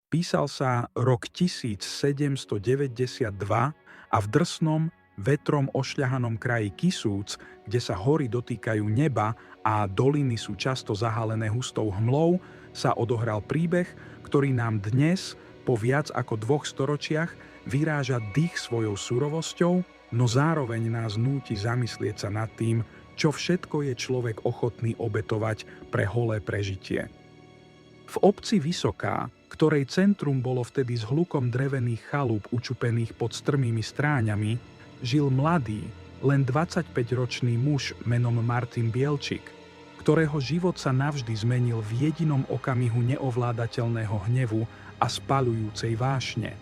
Písal sa rok 1792 a v drsnom, vetrom ošľahanom kraji Kisúc, kde sa hory dotýkajú neba a doliny sú často zahalené hustou hmlou, sa odohral príbeh, ktorý nám dnes, po viac ako 2 storočiach, vyráža dých svojou surovosťou, no zároveň nás núti zamyslieť sa nad tým, čo všetko je človek ochotný obetovať pre holé prežitie. V obci Vysoká, ktorej centrum bolo vtedy s hlukom drevených chalúb učupených pod strmými stráňami, žil mladý, len 25-ročný muž menom Martin Bielčík, ktorého život sa navždy zmenil v jedinom okamihu neovládateľného hnevu a spaľujúcej vášne.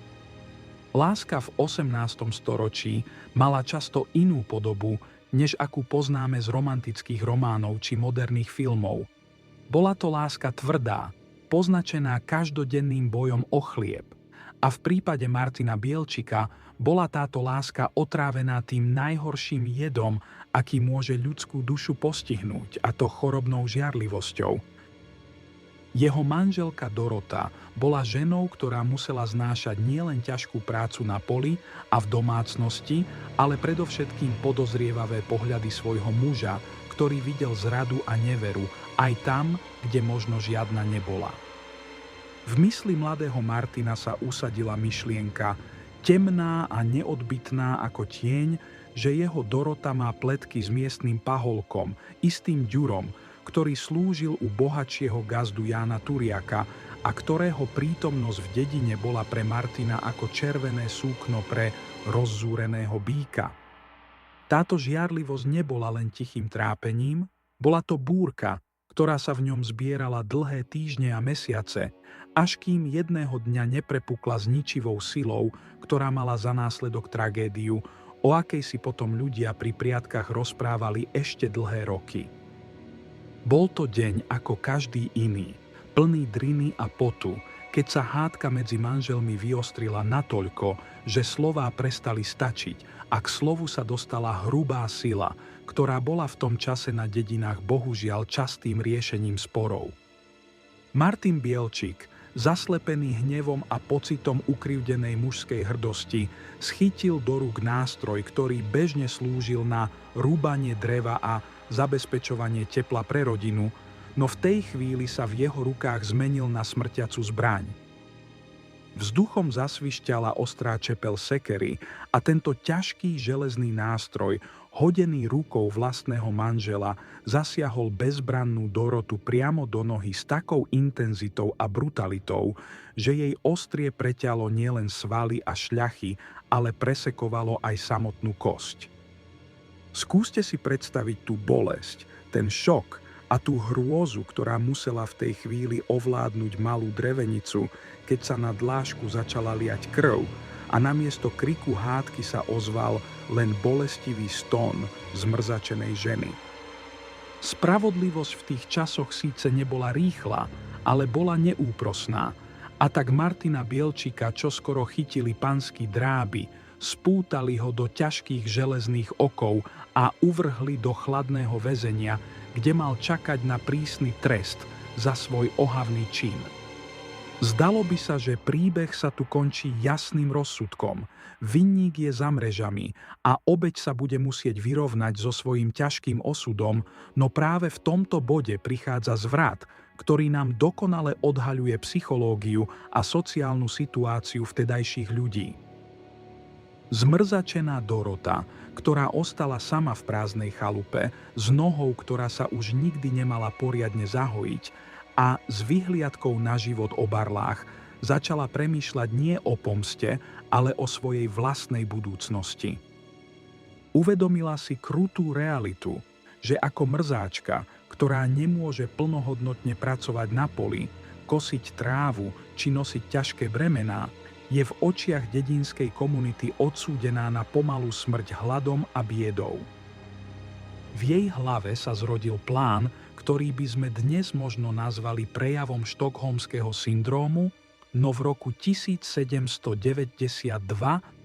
Láska v 18. storočí mala často inú podobu, než akú poznáme z romantických románov či moderných filmov. Bola to láska tvrdá, poznačená každodenným bojom o chlieb. A v prípade Martina Bielčika bola táto láska otrávená tým najhorším jedom, aký môže ľudskú dušu postihnúť, a to chorobnou žiarlivosťou. Jeho manželka Dorota bola ženou, ktorá musela znášať nielen ťažkú prácu na poli a v domácnosti, ale predovšetkým podozrievavé pohľady svojho muža, ktorý videl zradu a neveru aj tam, kde možno žiadna nebola. V mysli mladého Martina sa usadila myšlienka, temná a neodbitná ako tieň, že jeho Dorota má pletky s miestnym paholkom, istým Ďurom, ktorý slúžil u bohatšieho gazdu Jána Turiaka a ktorého prítomnosť v dedine bola pre Martina ako červené súkno pre rozzúreného býka. Táto žiarlivosť nebola len tichým trápením, bola to búrka, ktorá sa v ňom zbierala dlhé týždne a mesiace, až kým jedného dňa neprepukla s ničivou silou, ktorá mala za následok tragédiu, o akej si potom ľudia pri priatkách rozprávali ešte dlhé roky. Bol to deň ako každý iný, plný driny a potu, keď sa hádka medzi manželmi vyostrila natoľko, že slová prestali stačiť a k slovu sa dostala hrubá sila, ktorá bola v tom čase na dedinách bohužiaľ častým riešením sporov. Martin Bielčík, zaslepený hnevom a pocitom ukrivdenej mužskej hrdosti, schytil do rúk nástroj, ktorý bežne slúžil na rúbanie dreva a zabezpečovanie tepla pre rodinu, no v tej chvíli sa v jeho rukách zmenil na smrtiacu zbraň. Vzduchom zasvišťala ostrá čepel sekery a tento ťažký železný nástroj, hodený rukou vlastného manžela, zasiahol bezbrannú Dorotu priamo do nohy s takou intenzitou a brutalitou, že jej ostrie preťalo nielen svaly a šľachy, ale presekovalo aj samotnú kosť. Skúste si predstaviť tú bolesť, ten šok a tú hrôzu, ktorá musela v tej chvíli ovládnuť malú drevenicu, keď sa na dlášku začala liať krv a namiesto kriku hádky sa ozval len bolestivý stón zmrzačenej ženy. Spravodlivosť v tých časoch síce nebola rýchla, ale bola neúprosná, a tak Martina Bielčíka čoskoro chytili panskí dráby, spútali ho do ťažkých železných okov a uvrhli do chladného väzenia, kde mal čakať na prísny trest za svoj ohavný čin. Zdalo by sa, že príbeh sa tu končí jasným rozsudkom. Vinník je za mrežami a obeť sa bude musieť vyrovnať so svojím ťažkým osudom, no práve v tomto bode prichádza zvrat, ktorý nám dokonale odhaľuje psychológiu a sociálnu situáciu vtedajších ľudí. Zmrzačená Dorota, ktorá ostala sama v prázdnej chalupe, s nohou, ktorá sa už nikdy nemala poriadne zahojiť, a s vyhliadkou na život o barlách začala premýšľať nie o pomste, ale o svojej vlastnej budúcnosti. Uvedomila si krutú realitu, že ako mrzáčka, ktorá nemôže plnohodnotne pracovať na poli, kosiť trávu či nosiť ťažké bremená, je v očiach dedinskej komunity odsúdená na pomalú smrť hladom a biedou. V jej hlave sa zrodil plán, ktorý by sme dnes možno nazvali prejavom štokholmského syndrómu, no v roku 1792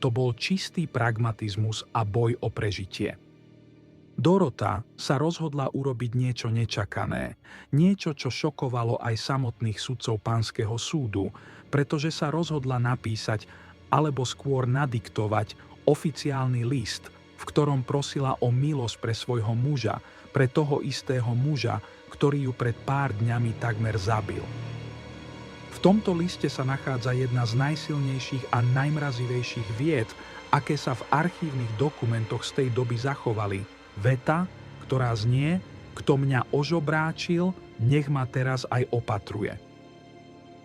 to bol čistý pragmatizmus a boj o prežitie. Dorota sa rozhodla urobiť niečo nečakané. Niečo, čo šokovalo aj samotných sudcov Pánskeho súdu, pretože sa rozhodla napísať, alebo skôr nadiktovať, oficiálny list, v ktorom prosila o milosť pre svojho muža, pre toho istého muža, ktorý ju pred pár dňami takmer zabil. V tomto liste sa nachádza jedna z najsilnejších a najmrazivejších vied, aké sa v archívnych dokumentoch z tej doby zachovali. Veta, ktorá znie: kto mňa ožobráčil, nech ma teraz aj opatruje.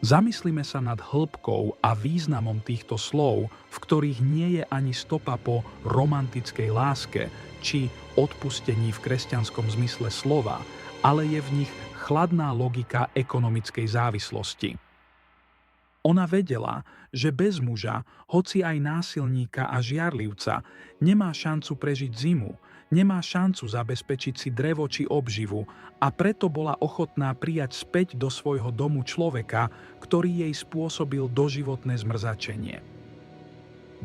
Zamyslíme sa nad hĺbkou a významom týchto slov, v ktorých nie je ani stopa po romantickej láske či odpustení v kresťanskom zmysle slova, ale je v nich chladná logika ekonomickej závislosti. Ona vedela, že bez muža, hoci aj násilníka a žiarlivca, nemá šancu prežiť zimu, nemá šancu zabezpečiť si drevo či obživu, a preto bola ochotná prijať späť do svojho domu človeka, ktorý jej spôsobil doživotné zmrzačenie.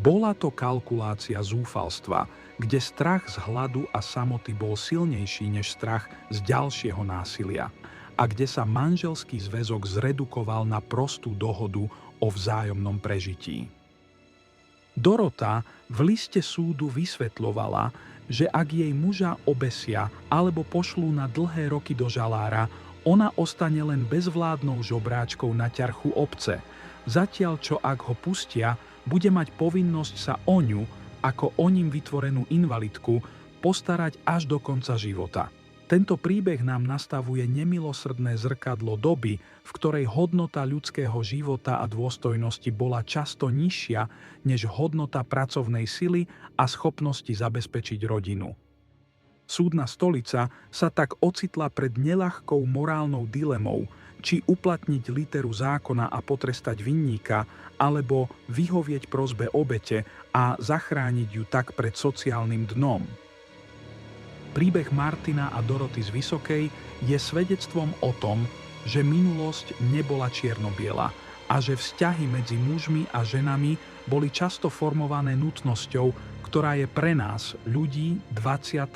Bola to kalkulácia zúfalstva, kde strach z hladu a samoty bol silnejší než strach z ďalšieho násilia, a kde sa manželský zväzok zredukoval na prostú dohodu o vzájomnom prežití. Dorota v liste súdu vysvetľovala, že ak jej muža obesia alebo pošlú na dlhé roky do žalára, ona ostane len bezvládnou žobráčkou na ťarchu obce, zatiaľ čo ak ho pustia, bude mať povinnosť sa o ňu, ako o ním vytvorenú invalidku, postarať až do konca života. Tento príbeh nám nastavuje nemilosrdné zrkadlo doby, v ktorej hodnota ľudského života a dôstojnosti bola často nižšia než hodnota pracovnej sily a schopnosti zabezpečiť rodinu. Súdna stolica sa tak ocitla pred neľahkou morálnou dilemou, či uplatniť literu zákona a potrestať vinníka, alebo vyhovieť prosbe obete a zachrániť ju tak pred sociálnym dnom. Príbeh Martina a Doroty z Vysokej je svedectvom o tom, že minulosť nebola čierno-biela a že vzťahy medzi mužmi a ženami boli často formované nutnosťou, ktorá je pre nás, ľudí 21.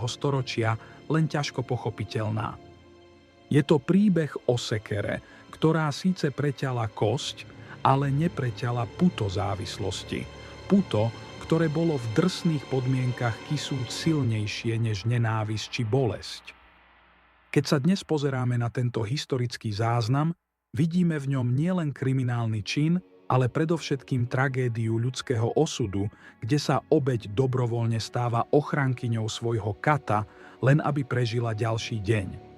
storočia, len ťažko pochopiteľná. Je to príbeh o sekere, ktorá síce preťala kosť, ale nepreťala puto závislosti. Puto, ktoré bolo v drsných podmienkach kisúc silnejšie než nenávisť či bolesť. Keď sa dnes pozeráme na tento historický záznam, vidíme v ňom nielen kriminálny čin, ale predovšetkým tragédiu ľudského osudu, kde sa obeť dobrovoľne stáva ochrankyňou svojho kata, len aby prežila ďalší deň.